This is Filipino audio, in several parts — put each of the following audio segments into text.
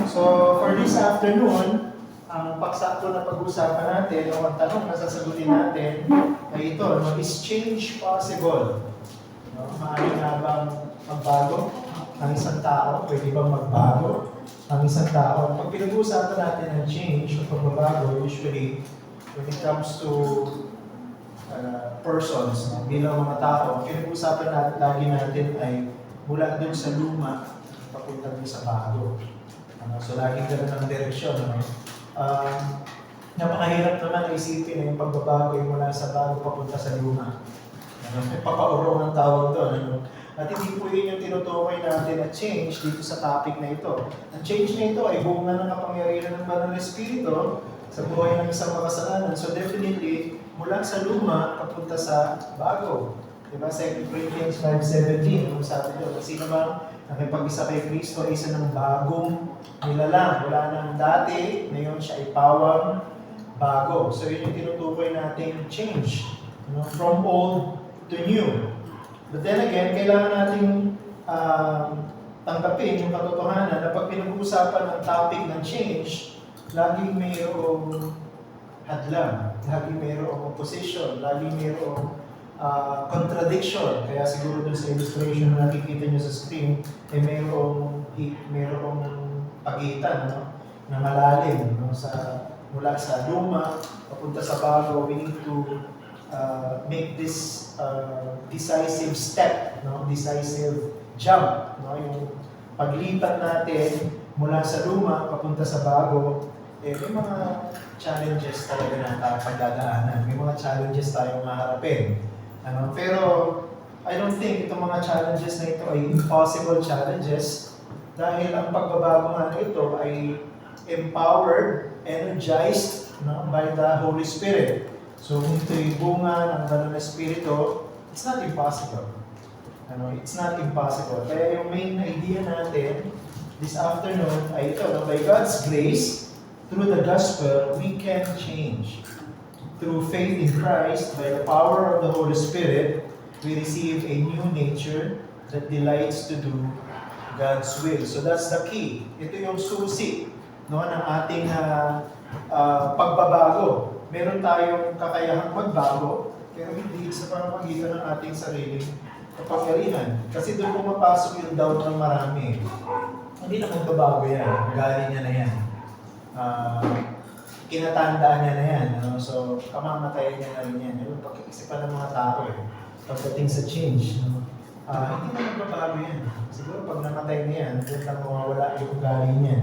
So, for this afternoon, ang paksa ko na pag-usapan natin, o ang tanong na sasagutin natin, ay ito, no, is change possible? No? Maaari nga bang magbago ang isang tao? Pwede bang magbago ang isang tao? Pag pinag-uusapan natin ng change o pagbabago, usually, when it comes to persons, no, bilang mga tao, ang pinag-uusapan natin, lagi natin ay mula dun sa luma, papunta dun sa bago. So, laging ganun ang direksyon. No? Napakahirap naman isipin na yung pagbabago ay mula sa bago papunta sa luma. May papaurong ang tawag doon. Ano? At hindi po yun yung tinutukoy natin na change dito sa topic na ito. Ang change na ito ay bunga ng kapangyarihan ng Banal na Espiritu sa buhay ng isang makasalanan. So definitely, mula sa luma papunta sa bago. Diba? 2 Corinthians 5:17, kung sabi doon, sino ba nakipag-isa kay Kristo ay isa ng bagong nilalang. Wala nang dati, ngayon siya ay pawang bago. So yun yung tinutukoy nating change. You know, from old to new. But then again, kailangan nating tanggapin yung katotohanan na pag pinag-uusapan ng topic ng change, laging mayroong hadlang, laging mayroong opposition, laging mayroong contradiction. Kaya siguro dun sa illustration na nakikita nyo sa screen, ay mayroong pagitan, no? Na malalim, no? Mula sa luma, papunta sa bago, we need to make this decisive step, no? Decisive jump, no? Yung paglipat natin mula sa luma, papunta sa bago, may mga challenges talaga na pagdadaanan. May mga challenges tayong maharapin. Pero I don't think itong mga challenges na ito ay impossible challenges dahil ang pagbabago nga ito ay empowered, energized, no, by the Holy Spirit. So kung ito'y bunga ng Banal na Espiritu, it's not impossible. It's not impossible. Kaya yung main idea natin this afternoon ay ito, no, by God's grace, through the gospel, we can change. Through faith in Christ, by the power of the Holy Spirit, we receive a new nature that delights to do God's will. So that's the key. Ito yung susi, no, ng ating pagbabago. Meron tayong kakayahang magbago, pero hindi sa pamamagitan ng ating sariling kapangyarihan. Kasi doon pumapasok yung doubt ng marami. Hindi na magbabago yan. Galing niya na yan. Kinatandaan niya na yan. So, kamamatayan niya na rin yan. Yung pag-iisipan ng mga tao pagdating sa change. Hindi na magbabago yan. Siguro pag namatay niya yan, doon lang mawawala yung galing niya.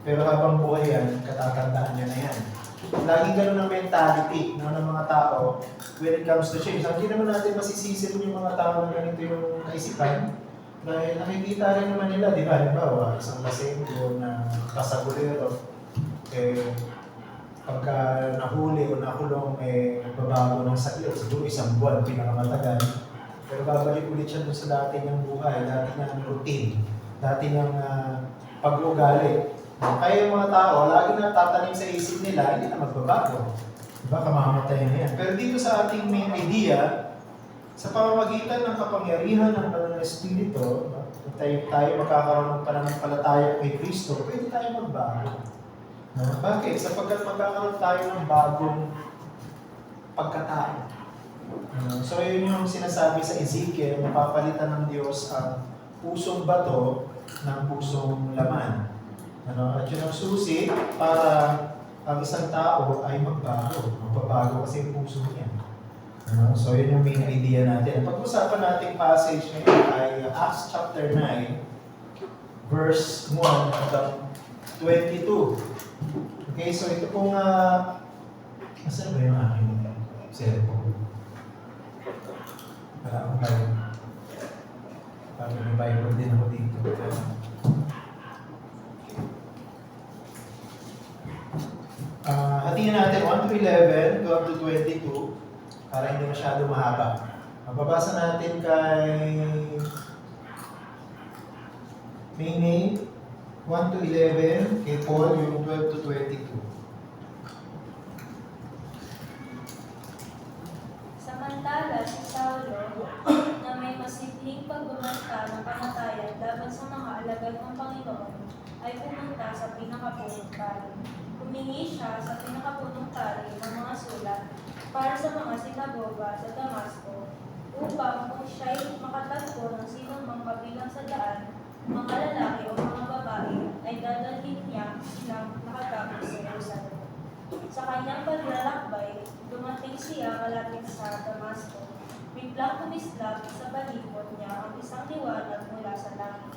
Pero habang buhay yan, katatandaan niya na yan. Laging ganun ang mentality, no, ng mga tao when it comes to change. Hindi naman natin masisisin yung mga tao na ganito yung kaisipan. Dahil nakikita rin naman nila, di ba? Halimbawa, isang lasenggo na kasagulero, pagka nahuli o nakulong, nagbabago ng sakit. Siguro isang buwan, pinakamatagal. Pero babalik ulit siya doon sa dati niyang buhay, dati niyang routine, dati niyang pag-ugali. Kaya yung mga tao, lagi na tatanim sa isip nila, hindi na magbabago. Diba? Kamamatay na yan. Pero dito sa ating main idea, sa pamamagitan ng kapangyarihan ng Banal na Espiritu, tayo magkakaroon ng pananampalataya kay Kristo, pwede tayo magbago. Bakit? Sapagkat magkakaroon tayo ng bagong pagkatao. So yun yung sinasabi sa Ezekiel, mapapalitan ng Diyos ang pusong bato ng pusong laman. At yun ang susi para ang isang tao ay magbago. Magbabago kasi yung puso niya. So yun yung main idea natin. Pag-usapan nating passage ngayon ay Acts chapter 9, verse 1 hanggang 22. Okay, so ito pong asan ba yung aking cellphone? Para ako kayo. Para may Bible din ako dito. Hatiin natin 1 to 11, 12 to 22, para hindi masyado mahaba. Mababasa natin kay Maynay 1 to 11, kay Paul yung 12 to 22. Samantala, si Saulo, na may masidling pagbabanta ng kamatayan laban sa mga alagad ng Panginoon, ay pumunta sa pinakapunong pari. Humingi siya sa pinakapunong pari ng mga sulat para sa mga sinagoga sa Damasco upang kung siya'y makatagpo ng sino mang kabilang sa daan, mga lalaki o mga babae, ay dadalhin niya silang nakatapos sa Jerusalem. Sa kanyang paglalakbay, dumating siya malapit sa Damasco. Biglang kumislap sa balikot niya ang isang liwanag mula sa langit.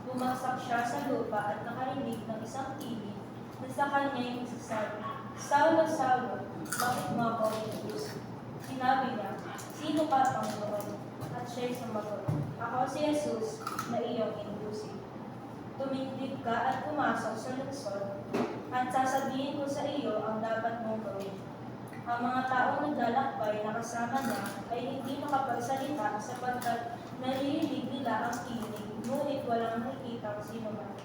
Bumagsak siya sa lupa at nakarinig ng isang tinig na sa kanya'y nagsasabi, "Saulo, Saulo, bakit mo ako inuusin?" Sinabi niya, "Sino ka, Panginoon?" At siya'y sumagot, "Ako si Jesus na iyong inuusin. Tumindig ka at pumasok sa lungsod at sasabihin ko sa iyo ang dapat mong gawin." Ang mga taong naglalakbay na kasama niya ay hindi makapagsalita sapagkat naririnig nila ang tinig, ngunit walang nakikitang sino man.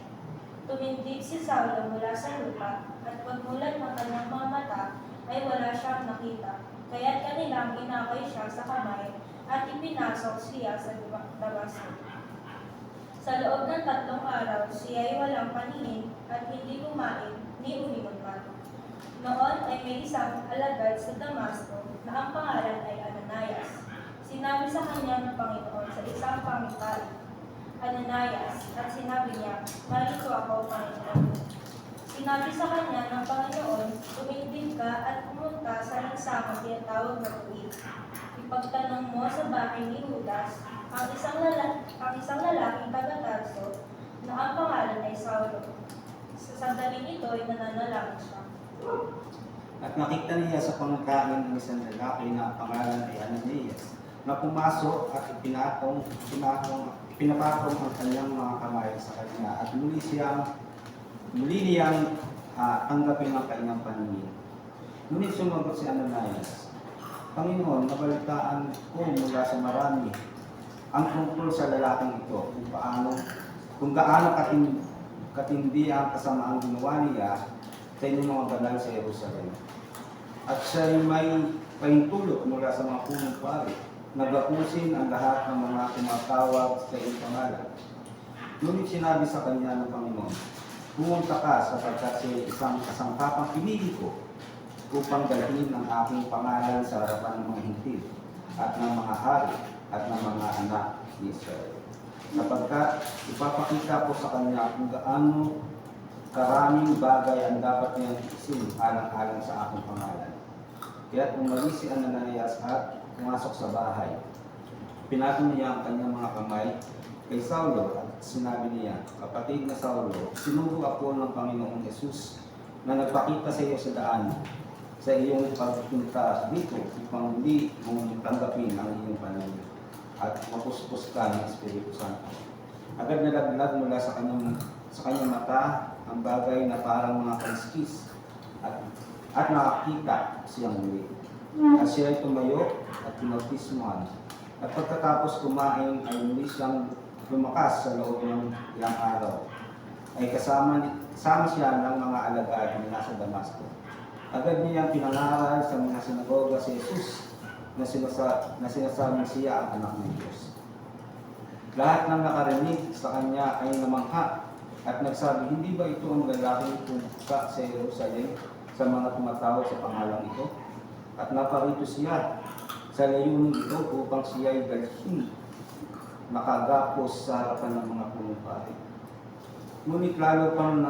Tumindig si Saulo mula sa lupa at pagmulat ng kanyang mga mata ay wala siyang nakita, kaya't kanilang inakay siya sa kamay at ipinasok siya sa Damasco. Sa loob ng 3 araw, siya ay walang paningin at hindi kumain ni uminom man. Noon ay may isang alagad sa Damasco na ang pangalan ay Ananias. Sinabi sa kanya ng Panginoon sa isang pangitari, "Ananias," at sinabi niya, "Narito ako, Panginoon." Sinabi sa kanya ng Panginoon, "Tumindig ka at pumunta sa lansangang tinatawag na Tuwid. Ipagtanong mo sa bahay ni Judas ang isang lalaking taga-Tarso na ang pangalan ay Saulo. Sa sandaling ito ay nananalangin siya." At nakita niya sa pangkain ng isang lalaki na pangalan ay Ananias, na pumasok at pinapatong ang kanyang mga kamay sa kanya at muli niyang tanggapin ang kanyang paningin. Ngunit sumagot si Ananias, "Panginoon, nabalitaan ko mula sa marami ang tungkol sa lalaking ito, kung gaano katindi ang kasamaang ginawa niya sa inyong mga banal sa Jerusalem. At siya'y may pahintulot mula sa mga punong pari, nagapusin ang lahat ng mga tumatawag sa iyong pangalan." Ngunit sinabi sa kanya ng Panginoon, "Pumunta ka sapagkat siya isang kasangkapang pinili ko upang dalhin ang aking pangalan sa harapan ng mga hintil at ng mga hari at ng mga anak ni Israel. Sapagkat ipapakita ko sa kanya kung gaano karaming bagay ang dapat niyang isin alang-alang sa aking pangalan." Kaya't umalis si Ananias at pumasok sa bahay. Pinatong niya ang kanyang mga kamay kay Saulo at sinabi niya, "Kapatid na Saulo, sinugo ako ng Panginoong Jesus na nagpakita sa iyo sa daan sa iyong pagpunta dito upang hindi mong tanggapin ang iyong paningin at mapuspos ka ng Espiritu Santo." Agad nalaglag mula sa kanyang mata ang bagay na parang mga kaliskis at nakakita siyang muli. At siya ay tumayo at pinautismuhan. At pagkatapos kumain ay muli siyang lumakas sa loob ng ilang araw. Ay kasama siya ng mga alagad na nasa Damasco. Agad niya pinangaral sa mga sinagoga si Jesus na sinasabing siya ang anak ng Diyos. Lahat ng nakarinig sa kanya ay namangha at nagsabi, "Hindi ba ito ang lalaking pumunta sa Jerusalem sa mga tumatawag sa pangalang ito? At naparito siya sa layunin ito upang siya ay dalhin makagapos sa harapan ng mga punong pari." Ngunit lalo pang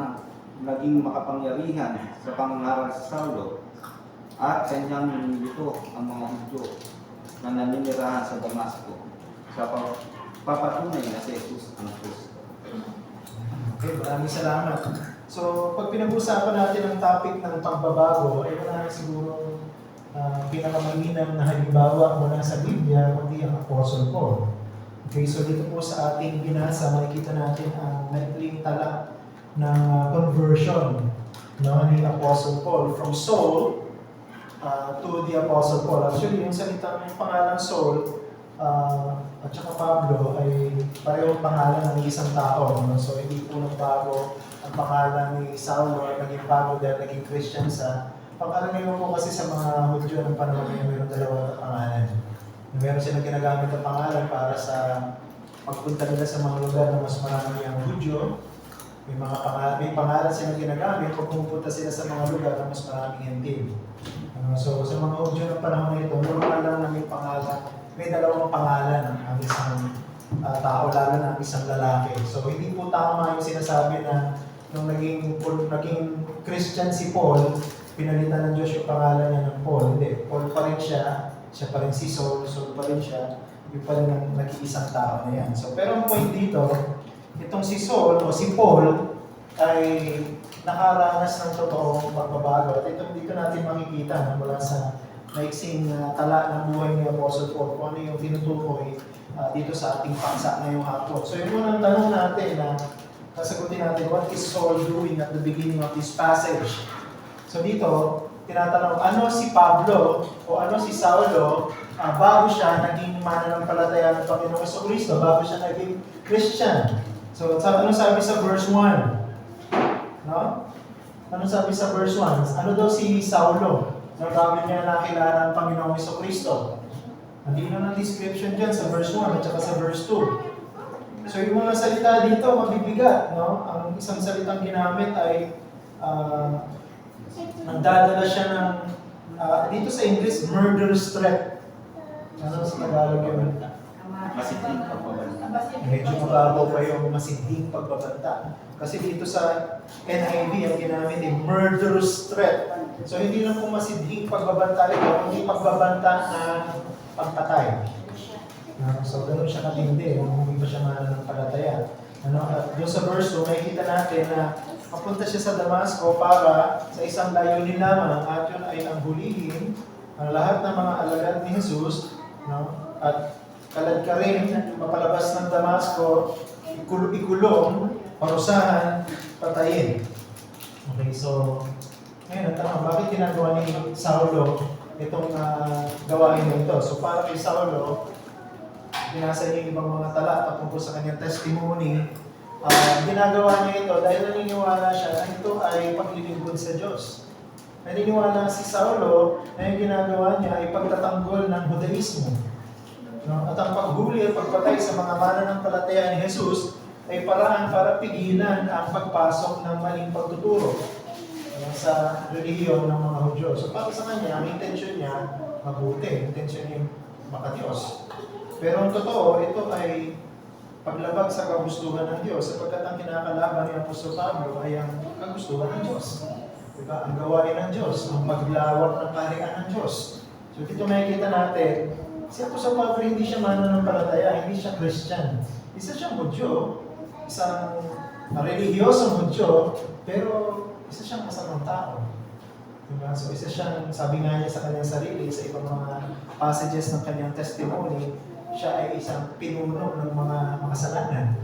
naging makapangyarihan sa pangangaral sa Saulo at kanyang nilito ang mga Hudyo na naninirahan sa Damasco sa papatunay na si Jesus ang Kristo. Okay, maraming salamat. So, pag pinag-usapan natin ang topic ng pagbabago, ay wala na siguro pinakamanginang na halimbawa mula sa Biblia, kundi ang Apostle Paul. Okay, so dito po sa ating binasa, makikita natin ang maikling tala ng conversion ni Apostle Paul from Saul to the Apostle Paul. Actually, yung salitang pangalang Saul at saka Pablo ay parehong pangalan ng isang tao. No? So, hindi po nagbago ang pangalan ni Saulo at naging bago dahil naging Christian sa pagkaraniwan po kasi sa mga Hudyo ng panahon ngayon, mayroong dalawang pangalan. Meron silang ginagamit ang pangalan para sa pagpunta nila sa mga lugar na mas marami ang Hudyo may pangalan silang ginagamit kung pumupunta sila sa mga lugar na mas maraming hentil. So sa mga Hudyo ng panahon na ito, normal lang na may pangalan, may dalawang pangalan ang isang tao, lalo na ang isang lalaki. So hindi po tama yung sinasabi na nung naging Christian si Paul, pinalitan ng Diyos yung pangalan niya ng Paul. Hindi, Paul pa rin siya pa rin si Saul pa rin siya, yung pa rin ang nag-iisang tao na yan. So, pero ang point dito, itong si Saul o si Paul ay nakaranas ng totoong pagbabago. At dito natin makikita na mula sa maiksing tala ng buhay ni Apostle Paul, kung ano yung tinutukoy dito sa ating paksa ngayong hapon. So yung unang tanong natin na sasagutin natin, what is Saul doing at the beginning of this passage? So dito, tinatanong, ano si Pablo o ano si Saulo bago siya naging mananampalataya ng Panginoong Jesucristo, bago siya naging Christian. So ano sabi sa verse 1? No? Ano sabi sa verse 1? Ano daw si Saulo na bago niya nakilala ang Panginoong Jesucristo? Nandito ng description dyan sa verse 1 at saka sa verse 2. So yung mga salita dito, mabibigat. No? Ang isang salitang ginamit ay nagdadala siya ng, dito sa English, murderous threat. Ano sa Tagalog yun? Masigling pagbabanta. Medyo mababaw pa yung masidhing pagbabanta. Kasi dito sa NIV, ang ginamit ay murderous threat. So hindi lang po masidhing pagbabanta ito, hindi pagbabanta na pagpatay. So ganoon siya katindi, hindi pa siya mananampalataya. At doon sa verse 2, makikita natin na papunta siya sa Damasco para sa isang layunin lamang, at yun ay ang hulihin ang lahat ng mga alagad ni Jesus, at kalad ka rin, mapalabas ng Damasco, ikulong, parusahan, patayin. Okay, so ngayon, ang tanong, bakit ginagawa ni Saulo itong gawain na ito? So para kay Saulo, binasa niya yung ibang mga tala tungkol sa kanyang testimony. Ginagawa niya ito dahil naniniwala siya na ito ay paglilingkod sa Diyos. Naniniwala si Saulo na yung ginagawa niya ay pagtatanggol ng Judaismo. At ang paghuli at pagpatay sa mga mananampalataya ni Jesus ay paraan para pigilan ang pagpasok ng maling pagtuturo sa relihiyon ng mga Hudyo. So para sa kanya, ang intention niya mabuti, ang intention niya makatiyos. Pero ang totoo, ito ay paglabag sa kagustuhan ng Diyos, sapagkat ang kinakalaban ni Apostol Pablo ay ang kagustuhan ng Diyos. Diba? Ang gawain ng Diyos, ang paglawak ng kaharian ng Diyos. So dito makikita natin, si Apostol Pablo hindi siya mananampalataya, hindi siya Christian. Isa siyang Hudyo, isang relihiyosong Hudyo, pero isa siyang masamang tao. Diba? So isa siyang, sabi nga niya sa kanyang sarili, sa ibang mga passages ng kanyang testimony, siya ay isang pinuno ng mga makasalanan.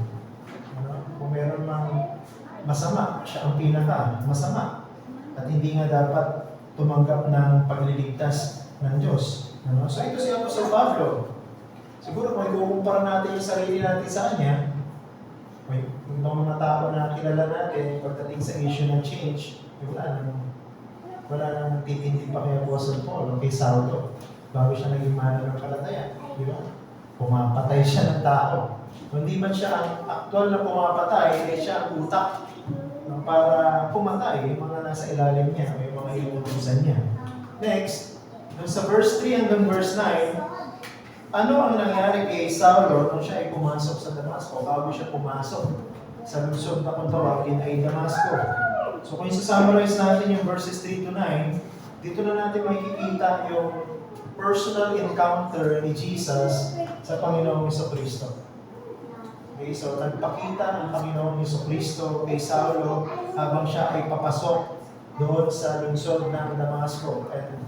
Kung meron mang masama, siya ang pinaka masama. At hindi nga dapat tumanggap ng pagliligtas ng Diyos. So ito si Apostol Pablo. Siguro kung ikukumpara natin yung sarili natin sa kanya, yung mga tao na kilala natin pagdating sa issue ng change, wala nang titindi pa kay Apostle Paul o kay Saulo bago siya naging mananampalataya. Di ba? Pumapatay siya ng tao. Hindi man siya ang aktual na pumapatay, siya ang utak para pumatay yung mga nasa ilalim niya, yung mga inutusan niya. Next, sa verse 3 hanggang verse 9, ano ang nangyari kay Saulo nung siya ay pumasok sa Damasco, bago siya pumasok sa lungsod na kung tawagin ay Damasco? So kung isa-summarize natin yung verses 3 to 9, dito na natin makikita yung personal encounter ni Jesus sa Panginoong Jesucristo. Okay, so nagpakita ang Panginoong Jesucristo kay Saulo habang siya ay papasok doon sa lungsod ng Damasco. And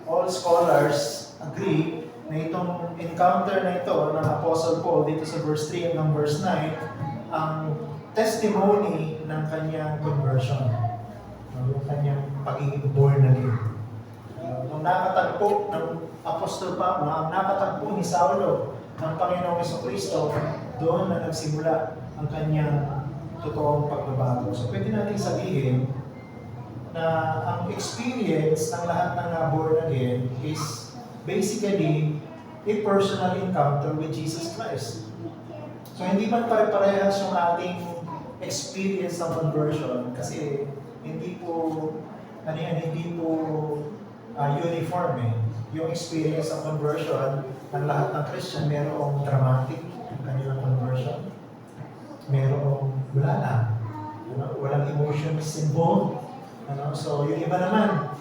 all scholars agree na itong encounter na ito ng Apostle Paul dito sa verse 3 hanggang verse 9 ang testimony ng kanyang conversion. Yung kanyang pagiging born again. Nung nakatagpo ng Apostol Pablo, ang nakatagpo ni Saulo ng Panginoong Jesucristo, doon na nagsimula ang kanyang totoong pagbabago. So pwede natin sabihin na ang experience ng lahat ng born again is basically a personal encounter with Jesus Christ. So hindi man pare-parehas yung ating experience ng conversion kasi hindi po hindi po uniform eh. Yung experience ng conversion ng lahat ng Christian, merong dramatic ang kanilang conversion. Merong wala lang. Walang emotions involved. So, yung iba naman,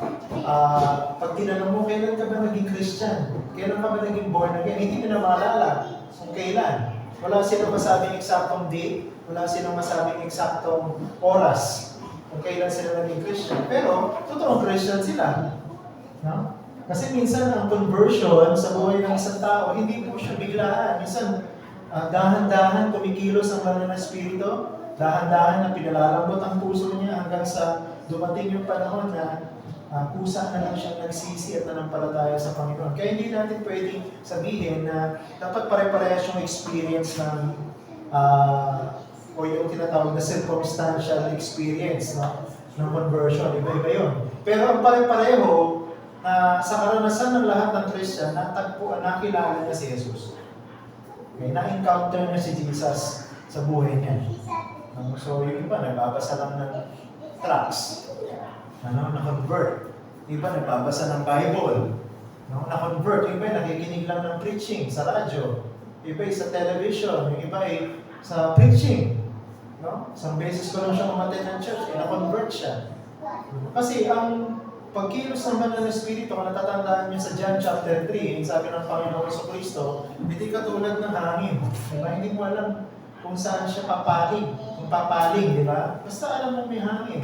pag tinanong mo, kailan ka ba naging Christian? Kailan ka ba naging born again? Hindi mo na maalala kung kailan. Wala silang masabing eksaktong date, wala silang masabing eksaktong oras kung kailan sila naging Christian. Pero, totoong Christian sila. No? Kasi minsan, ang conversion sa buhay ng isang tao, hindi po siya biglaan. Minsan, dahan-dahan kumikilos ang banal na espiritu, dahan-dahan na pinalalambot ang puso niya hanggang sa dumating yung panahon na kusa na lang siyang nagsisi at nanampalataya sa Panginoon. Kaya hindi natin pwedeng sabihin na dapat pare-parehas yung experience ng o yung tinatawag na circumstantial experience ng conversion. Iba-iba yun. Pero ang pare-pareho na sa karanasan ng lahat ng Christian, nakilala niya si Jesus. Okay, na-encounter niya si Jesus sa buhay niya. So yung iba, nagbabasa lang ng tracts. Na-convert. Iba, nagbabasa ng Bible. Na-convert. Yung iba, nakikinig lang ng preaching sa radyo. Iba sa television. Yung iba ay sa preaching. Isang beses ko lang siya umattend ng church, na-convert siya. Kasi ang pagkilos ng banal na espiritu, kung natatandaan niyo sa John chapter 3, sabi ng Panginoon Jesucristo, hindi katulad ng hangin. Diba? Hindi mo alam kung saan siya papaling. Kung papaling, di ba? Basta alam mo may hangin.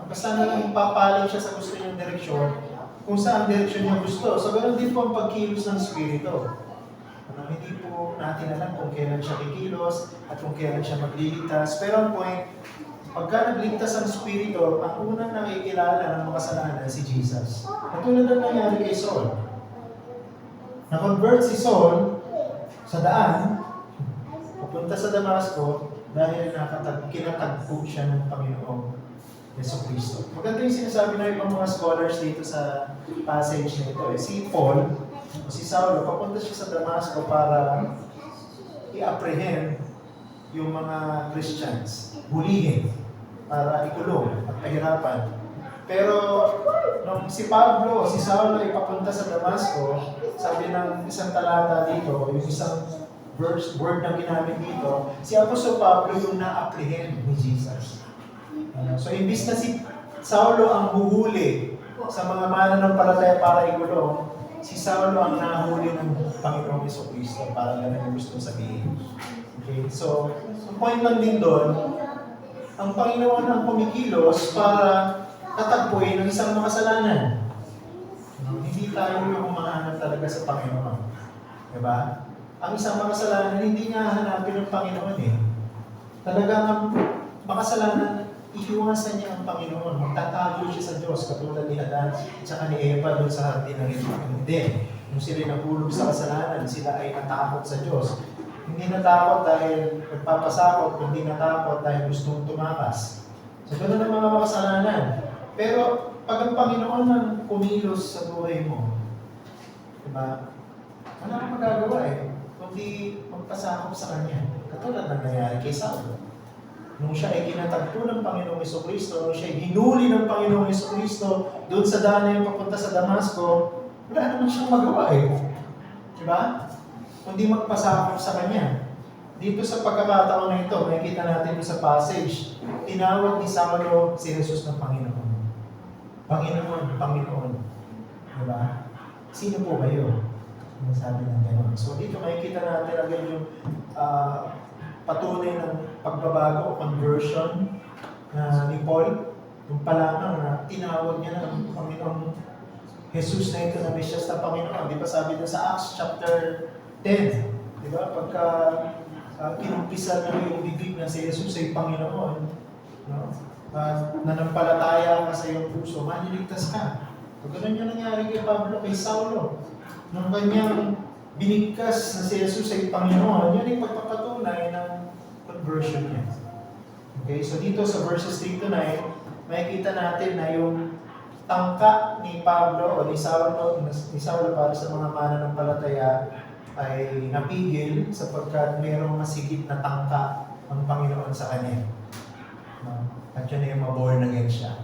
Basta na lang papaling siya sa gusto niyang direksyon, kung saan direksyon niya gusto. So, ganoon din po ang pagkilos ng espiritu. Hindi po natin alam kung kailan siya kikilos at kung kailan siya magliligtas. Pero ang point, pagka nagligtas ang Espiritu, ang unang nakikilala ng makasalanan si Jesus. Katulad ng nangyari kay Saul. Na-convert si Saul sa daan, pupunta sa Damasco dahil kinatagpo siya ng Panginoong Jesucristo. Maganda yung sinasabi ng ibang mga scholars dito sa passage nito. Si Paul, o si Saulo, papunta siya sa Damasco para i-apprehend yung mga Christians, hulihin, para ikulong at pahirapan. Pero nung si Pablo o si Saulo ay papunta sa Damasco, sabi ng isang talata dito, yung isang word na ginamit dito, si Apostol Pablo yung na-apprehend ni Jesus. So imbis na si Saulo ang huhuli sa mga mananampalataya para ikulong, si Saulo ang nahuli ng Panginoong Jesucristo, para ganun yung gusto sabihin. Okay, so point lang din doon, ang Panginoon ang kumikilos para tatagpuin ang isang makasalanan. Hindi tayo yung umahanap talaga sa Panginoon. Diba? Ang isang makasalanan, hindi niya hanapin ng Panginoon eh. Talagang ang makasalanan, iiwasan niya ang Panginoon. Magtatago siya sa Diyos, katulad ni Adan at ni Eva doon sa hardin ng Eden. Nung sila nahulog sa kasalanan, sila ay natakot sa Diyos. Hindi natakot dahil nagpapasakot, kundi natakot dahil gustong tumakas. So, ganoon ang mga makasalanan. Pero, pag ang Panginoon ang kumilos sa buhay mo, diba? Wala kang magagawa eh, kundi magpasakop sa Kanya. Katulad ng nangyari kay Saulo. Nung siya ay kinatagpo ng Panginoong Jesucristo, nung siya ay hinuli ng Panginoong Jesucristo doon sa daan na yung papunta sa Damasco, wala naman siyang magawa eh. Diba? Kundi magpasakop sa Kanya. Dito sa pagkakataon na ito, makikita natin sa passage, tinawag ni Saulo si Jesus ng Panginoon. Panginoon, Panginoon. Diba? Sino po kayo? Sabi ng gano'n. So dito makikita natin agad yung patunay ng pagbabago o conversion ni Paul. Yung palamang na tinawag niya ng Panginoong Jesus na ito na Mesyas na Panginoon. Di ba sabi na sa Acts chapter 10, di ba? Pagka kinumpisa na yung bibig na si Jesus ay Panginoon, no? Nanampalataya ka sa iyong puso, maniligtas ka. So, ganun yung nangyari kay Pablo, kay Saulo. Nung kanyang binigkas na si Jesus ay Panginoon, yun yung pagpapatunay ng conversion niya. Okay, so dito sa verses 3 to 9, makikita natin na yung tangka ni Pablo o ni Saulo para sa mga mananampalataya ay napigil sapagkat mayroong masigit na tangka ang Panginoon sa kanya. At yun na yung maborn again siya.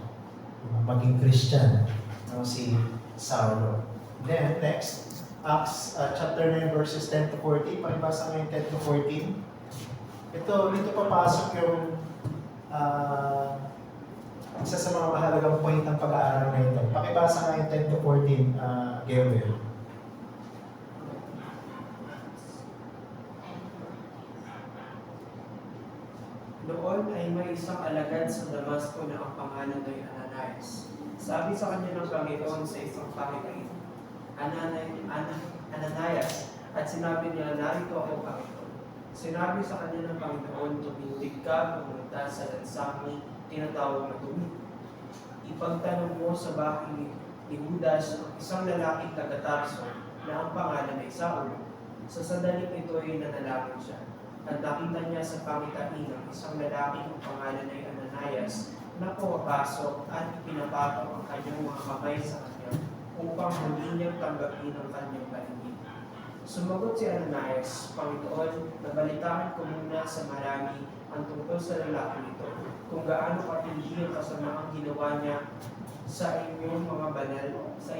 Maging Christian. No, si Saulo. Then, next, Acts chapter 9 verses 10 to 14. Pakibasa ngayon 10 to 14. Dito papasok yung isa sa mga mahalagang point ng pag-aaral na ito. Pakibasa ngayon 10 to 14, Gabriel. Noon ay may isang alagad sa Damasco na ang pangalan ay Ananias. Sabi sa kanya ng Panginoon sa isang pangilin, Ananias, at sinabi niya, narito ako, Panginoon. Sinabi sa kanya ng Panginoon, tumindig ka, pumunta sa lansang tinatawag na tumi. Ipagtanong mo sa bahay ni Judas ang isang lalaking taga-Tarso na ang pangalan ay Saulo. Sa sandaling ito ay nanalangin siya. At nakita niya sa pangitain ng isang lalaki ang pangalan ay Ananias na pumapasok at pinapatong ang kanyang mga kamay sa kanya upang hindi niya tanggapin ang kanyang paningin. Sumagot si Ananias, Panginoon, nabalitaan ko muna sa marami ang tungkol sa lalaki ito, kung gaano katindi ang kasamaang ginawa niya sa iyong mga banal sa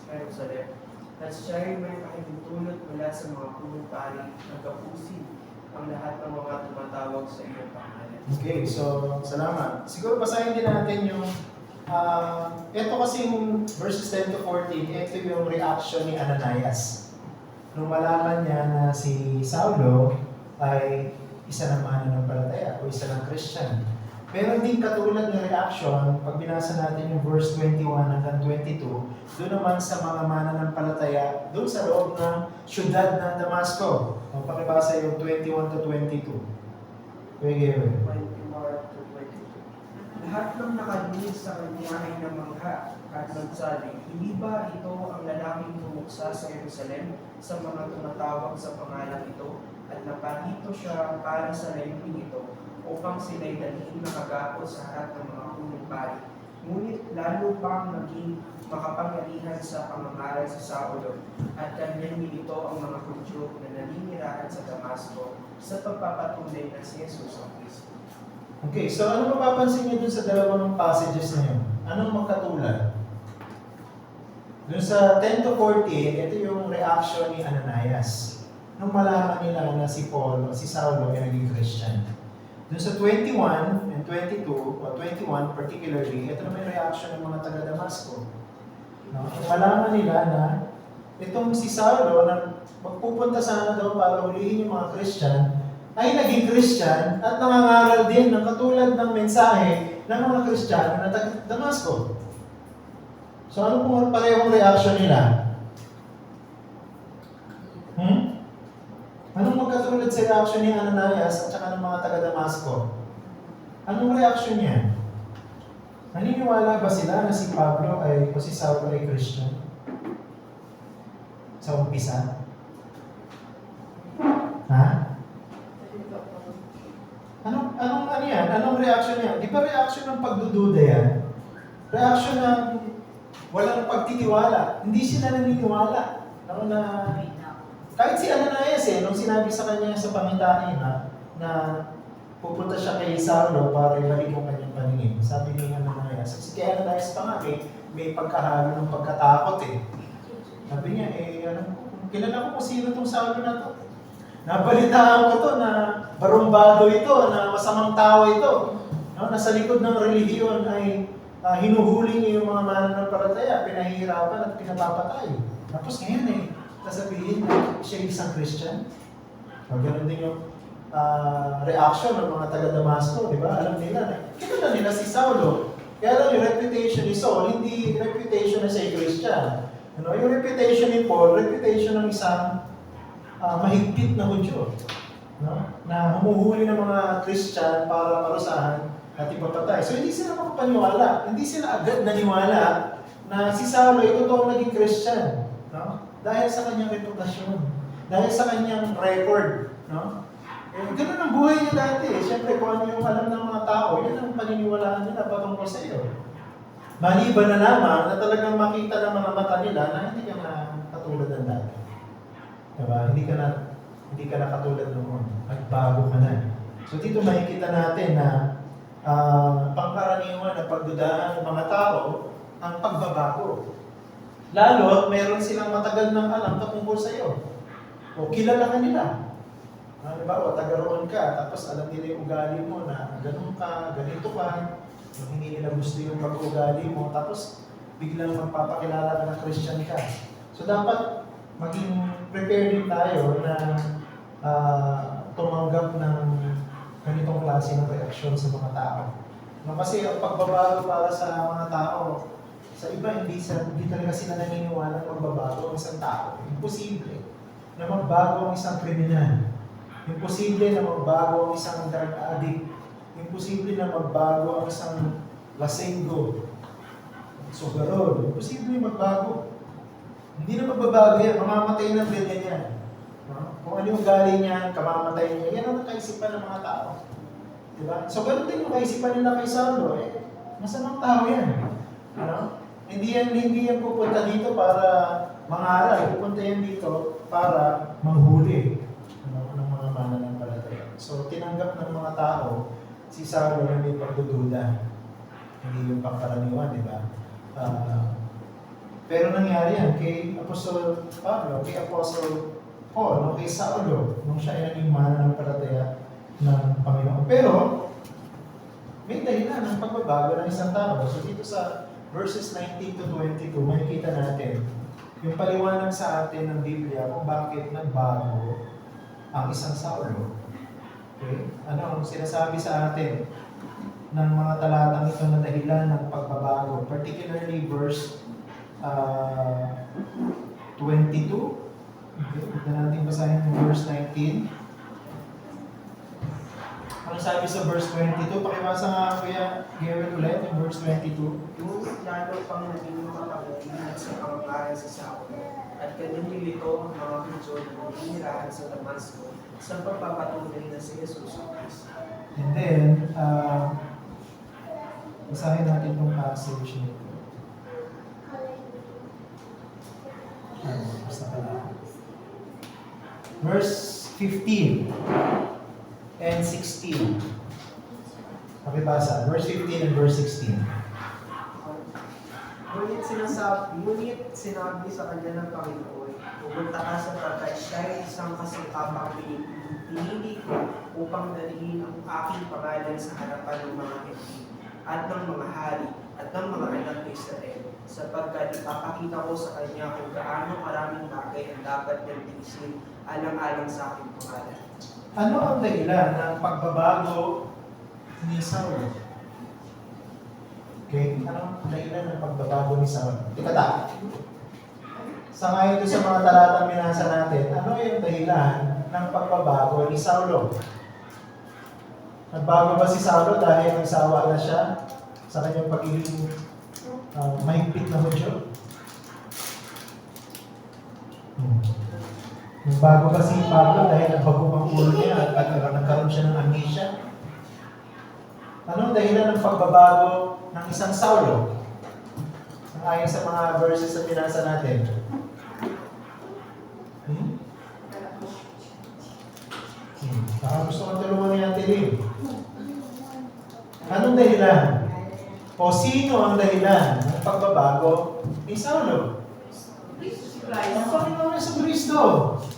Jerusalem. At siya ay may pakintulot mula sa mga punong pari na kapusin ang lahat ng mga tumatawag sa iyong pangalan. Okay, so salamat. Siguro basahin din natin yung ito kasi yung verses 10 to 14, ito yung reaction ni Ananias. Nung malaman niya na si Saulo ay isa ng mananampalataya o isa ng Christian. Pero hindi katulad ng reaction, pag binasa natin yung verse 21 hanggang 22, doon naman sa mga mananampalataya, doon sa loob ng syudad ng Damasco. Kung pakibasa yung 21 to 22. Pwede 24 to 22. Lahat ng nakadinig sa kanya ay namangha at nagsabi, hindi ba ito ang lalaking tumuksa sa Jerusalem sa mga tumatawag sa pangalan ito at naparito siya para sa layunin ito upang sila'y dalhin na kagapo sa harap ng mga punong pari. Ngunit lalo pang naging makapangyarihan sa pangangaral sa Saulo at kanyang nilito ang mga Hudyo na naninirahan sa Damasco sa pagpapatunay na si Jesus ang Kristo. Okay, so ano mapapansin niyo dun sa dalawang passages na yun? Anong magkatulad? Dun sa 10 to 14, ito yung reaction ni Ananias. Nung malaman nila na si Paul o si Saulo ay naging Christian. Dun sa 21 and 22, o 21 particularly, ito naman yung reaction ng mga taga-Damasco. No? Nung malaman nila na itong si Saulo na magpupunta sana daw para hulihin yung mga Christian, ay naging Christian at nangangaral din ng katulad ng mensahe ng mga Kristiyano na taga-Damasco. So ano po parehong reaction nila? Anong magkatulad sa reaction ni Ananias at saka ng mga taga-Damasco? Anong reaction niya? Naniniwala ba sila na si Pablo o si Saulo ay Christian? Sa umpisa? Ha? Ano yan? Anong reaction niya? Di ba reaction ng pagdududa yan? Reaction ng walang pagtitiwala. Hindi sila naniniwala. Kahit si Ananias nung sinabi sa kanya sa pangitain na pupunta siya kay Saulo para ibalik yung kanyang paningin. Sabi ni Ananias, si Ananias pa nga may pagkahalo ng pagkatakot Sabi niya, kilala ko kung sino itong Saulo na to. Nabalitaan ko to na barumbado ito, na masamang tao ito. No? Nasa likod ng relihiyon ay hinuhuli niya yung mga mananampalataya, pinahihirapan at pinapapatay. Tapos ngayon sasabihin na siya isang Christian. Ganun din yung reaction ng mga taga-Damasco, di ba? Alam nila na, kilala nila si Saulo. Kaya lang yung reputation ni Saul, hindi reputation na siya Christian. Yung reputation ni Paul, reputation ng isang mahigpit na Hudyo. Na humuhuli ng mga Christian para parusahan at ipapatay. So hindi sila makapaniwala. Hindi sila agad naniwala na si Saulo ay totoong naging Christian. Dahil sa kanyang reputasyon. Dahil sa kanyang record. Ganun ang buhay niya dati. Siyempre, kung ano yung alam ng mga tao, yun ang paniniwalaan nila patungkol sa iyo. Maliban na lamang na talagang makita ng mga mata nila na hindi ka na katulad ng dati. Diba? Hindi ka na katulad noon. Nagbago ka na. So dito makikita natin na pangkaraniwan na pagdudahan ng mga tao ang pagbabago. Lalo, meron silang matagal ng alam tungkol sa iyo. O kilala ka nila. Halimbawa, taga-roon ka, tapos alam nila yung ugali mo na ganun ka, ganito ka, hindi nila gusto yung pag-ugali mo, tapos biglang magpapakilala ka na Christian ka. So dapat maging prepared din tayo na tumanggap ng ganitong klase ng reaksyon sa mga tao. No, kasi ang pagbabago para sa mga tao, sa iba hindi talaga sila naniniwala na magbabago ang isang tao. Imposible na magbago ang isang kriminal. Imposible na magbago ang isang drug addict. Imposible na magbago ang isang lasenggo. Sugarol. Imposible magbago. Hindi na magbabago yan. Mamamatay ng ganyan yan. No? Kung ano yung galing niya, kamamatay niya, yan ang kaisipan ng mga tao. Diba? So, ganun din yung kaisipan nila kay Saulo. Masamang tao yan. Ano? Hindi yan pupunta dito para mangaral. Pupunta yan dito para manghuli ng mga mananampalataya. So, tinanggap ng mga tao si Saulo na may pagdududa. Hindi yung pangkaraniwan, di ba? Pero nangyari yan kay Apostol Pablo, kay Apostol Paul, kay Saulo, nung siya ay naging mananampalataya ng Panginoon. Pero, may dahilan ng pagbabago ng isang tao. So, dito sa verses 19 to 22, makikita natin yung paliwanag sa atin ng Biblia kung bakit nagbago ang isang Saulo. Okay? Ano ang sinasabi sa atin ng mga talatang ito na dahilan ng pagbabago? Particularly verse 22. Okay, ito natin basahin yung verse 19. Ano sabi sa verse 22? Pakibasa nga Kuya Gary ulit yung verse 22. Ngunit lalo pang naging makabutingan sa pangalan sa Saulo at kanyang nilito ang mga Hudyo na naninirahan sa Damasco sa pagpapatunay na si Jesus Christ. And then, basahin natin itong passage nito. Basta pala. Verse 15 and 16. Pakibasa. Verse 15 and verse 16. Ngunit sinabi sa kanya ng Panginoon, pumunta ka sapagkat siya ay isang kasangkapang pinili ko upang dalihin ang aking pangalan sa harapan ng mga Hentil at ng mga hari at ng mga anak ni Israel, sapagkat ipapakita ko sa kanya kung gaano maraming bagay ang dapat niyang tiisin alang-alang sa aking pangalan. Ano ang dahilan ng pagbabago ni Saulo? Okay? Ano ang dahilan ng pagbabago ni Saulo? Tikata. Sa ngayon doon sa mga talatang minasa natin, ano yung dahilan ng pagbabago ni Saulo? Nagbago ba si Saulo dahil nagsawa na siya sa kanyang pagiging mahigpit na Hudyo? Nagbago ba si Pablo dahil nagbago ang ulo niya at nagkaroon siya ng amnesia? Anong dahilan ng pagbabago ng isang Saulo? Ayon sa mga verses na binasa natin. Baka gusto kong tulungan ni Ate Lynn. Anong dahilan? O sino ang dahilan ng pagbabago ni Saulo? Ang Panginoon Yesu Cristo.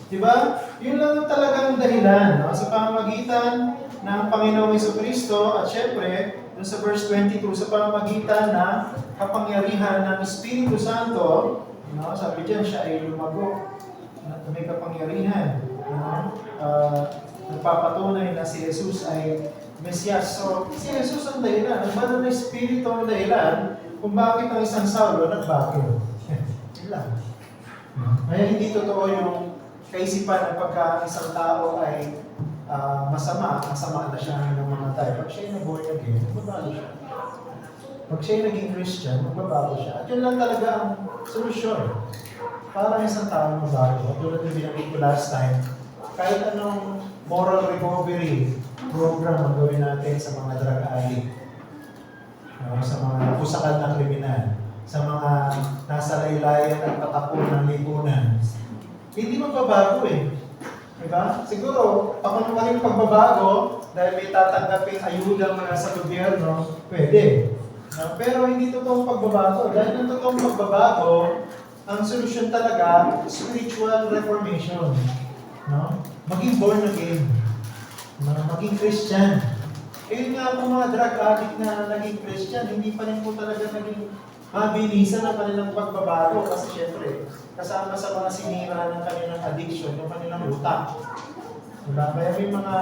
Diba? Yun lang ang talagang dahilan. No? Sa pamamagitan ng Panginoong Yesu Cristo at syempre, dun sa verse 22, sa pamamagitan ng kapangyarihan ng Espiritu Santo, no? Sabi dyan, siya ay lumago na may kapangyarihan. No? Nagpapatunay na si Jesus ay Mesias. So, si Jesus ang dahilan. Ang banal na Espiritu ang dahilan kung bakit ang isang Saulo nagbago. Yun lang. Kaya hindi totoo yung kaisipan na pagka isang tao ay masama na siya ng mamatay. Pag siya ay nag-born again, magbabago siya. Pag siya ay naging Christian, magbabago siya. At yun lang talaga ang solusyon. Para isang tao magbago. Tulad na binanggit ko last time, kahit anong moral recovery program ang gawin natin sa mga drug addict, sa mga pusakal na kriminal, sa mga nasa laylayan at patapon ng lipunan, hindi magbabago eh. Diba? Siguro, ako naman yung pagbabago, dahil may tatanggaping ayuda mula sa gobyerno, pwede. No? Pero hindi totoong pagbabago. Dahil ng totoong pagbabago, ang solusyon talaga, spiritual reformation. No? Maging born again. No? Maging Christian. Eh nga po mga drug addict na naging Christian, hindi pa rin po talaga naging mabilisan ang kanilang pagbabago. Kasi syempre, kasama sa mga sinira ng kanilang addiction, yung kanilang utak. Diba? Kaya may mga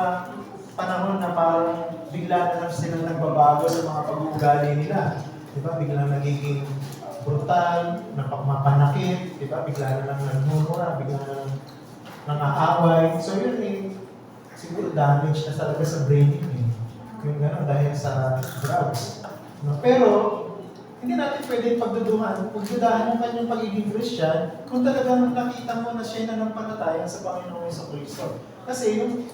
panahon na parang bigla na lang silang nagbabago sa mga pag-uugali nila. Diba? Bigla nagiging brutal, mapanakit, diba? Bigla na lang nagmumura, bigla na lang nangaaway. So yun eh, siguro damage na talaga sa brain yun eh. Yung gano'n dahil sa drugs. No? Pero, hindi natin pwedeng pagdudahan yung kanyang pagiging Christian kung talagang nakita mo na siya nanampalataya sa Panginoon sa Kristo. Kasi yung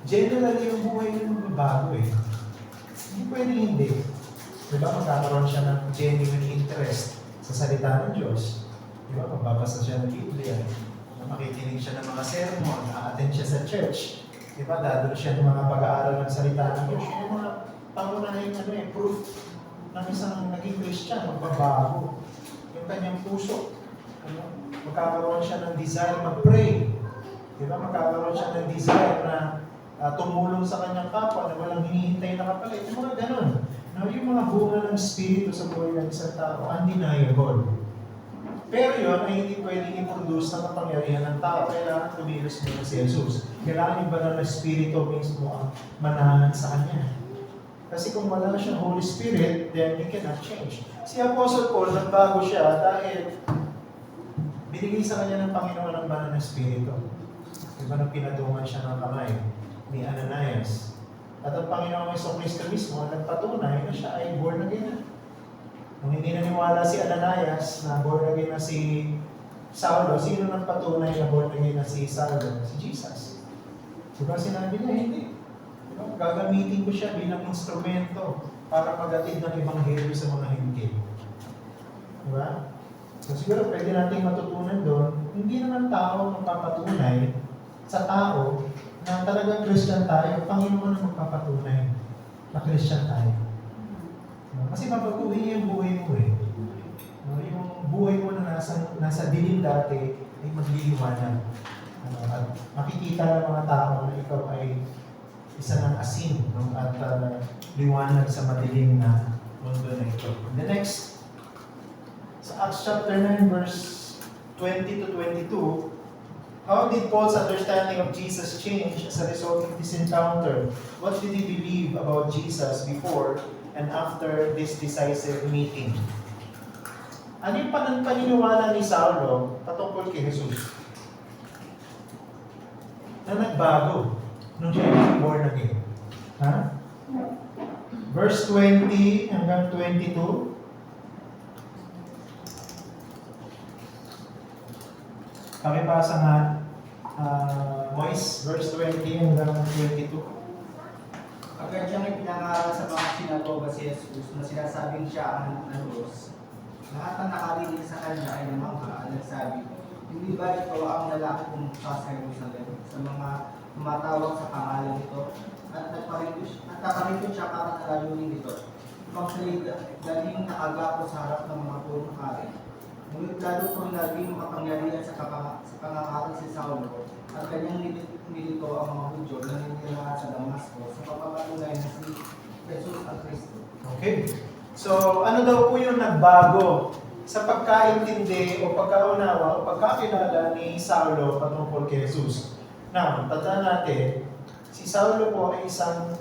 generally yung buhay niya magbabago eh. Hindi pwede hindi. Diba? Magkakaroon siya ng genuine interest sa salita ng Diyos. Diba? Magbabasa siya ng Biblia. Makikinig siya ng mga sermon. A-attend siya sa church. Diba? Dadalo siya ng mga pag-aaral ng salita ng Diyos. Yung mga pangunahing proof ng isang naging Christian, magbabago. Yung kanyang puso. Magkakaroon siya ng desire mag-pray. Diba? Magkakaroon siya ng desire na tumulong sa kanyang kapwa na walang hinihintay na kapalit. Yung mga ganun. No, yung mga bunga ng Espiritu sa buhay ng isang tao, undeniable. Pero yun ay hindi pwedeng i-produce ng kapangyarihan ng tao. Kailangan tumilos muna si Jesus. Kailangan yung banal na Espiritu mismo ang manahan sa kanya. Kasi kung wala siyang Holy Spirit, then he cannot change. Si Apostle Paul, nagbago siya dahil binigay sa kanya ng Panginoon ang banal na Espiritu. Diba nang pinadungan siya ng kamay ni Ananias. At ang Panginoong Jesucristo mismo nagpatunay na siya ay born again. Nung hindi naniwala si Ananias na born again na si Saulo, sino nagpatunay na born again na si Saulo? Si Jesus. Diba sinabi niya, hindi. Diba? Gagamitin ko siya bilang instrumento para magatid ng ebanghelyo sa mga hindi. Diba? So siguro pwede natin matutunan doon, hindi naman tao magpapatunay sa tao na talagang Christian tayo, Panginoon ang magpapatunay na Christian tayo. Kasi mabaguhin yung buhay mo eh. Yung buhay mo na nasa dilim dati ay magliliwanag. At makikita ng mga tao na ikaw ay isa ng asin at liwanag sa madilim na mundo na ito. The next, sa Acts chapter 9 verse 20 to 22, how did Paul's understanding of Jesus change as a result of this encounter? What did he believe about Jesus before and after this decisive meeting? Ano yung paniniwala ni Saulo patungkol kay Jesus? Na nagbago nung siya yung born again. Ha? Verse 20 hanggang 22. Pakipasa nga, Moise, verse 20 hanggang 22. Agad siyang ipinangaral sa mga sinagoga si Jesus na sinasabing siya ang anak ng Diyos. Lahat ng nakarinig sa kanya ay namangha at nagsabi, hindi ba ito ang lalaki pumunta sa Jerusalem sa mga tumatawag sa pangalan nito? At nakarito siya para nalayunin nito. Ipagsaling nakagapo sa harap ng mga punong hari. Ngunit lalo kung naging makapangyarihan sa pangangaral si Saulo at kanyang nilito ang mga Hudyo na nilirahan sa Damasco sa pagpapatunay na si Jesus ang Kristo. Okay. So, ano daw po yung nagbago sa pagkaintindi o pagkaunawa o pagkakilala ni Saulo patungkol kay Jesus? Now, tandaan natin, si Saulo po ay isang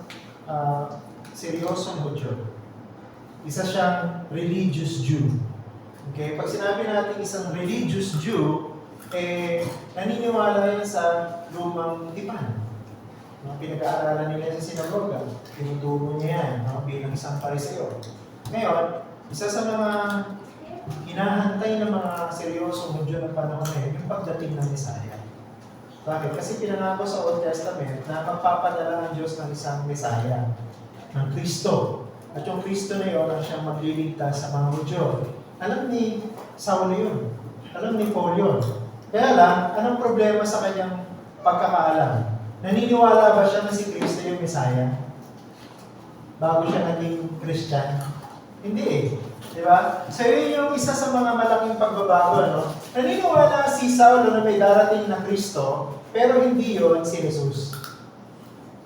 seryosong Hudyo. Isa siyang religious Jew. Okay? Pag sinabi natin isang religious Jew, naniniwala yan sa lumang tipan. Pinag-aaralan nila sa sinagoga. Tinuturo niya yan bilang isang pariseo. Ngayon, isa sa mga hinahantay ng mga seryosong Hudyo ng panahon na yun, yung pagdating ng Mesaya. Bakit? Kasi pinangako sa Old Testament na magpapadala ng Diyos ng isang Mesaya, ng Kristo. At yung Kristo na yun ang siyang magliligtas sa mga Hudyo. Alam ni Saulo yun. Alam ni Paul yun. Kaya lang, anong problema sa kanyang pagkakaalam? Naniniwala ba siya na si Kristo yung Messiah? Bago siya naging Christian? Hindi eh. Di ba? So yun yung isa sa mga malaking pagbabago. Ano? Naniniwala si Saulo na may darating na Kristo, pero hindi yun si Jesus.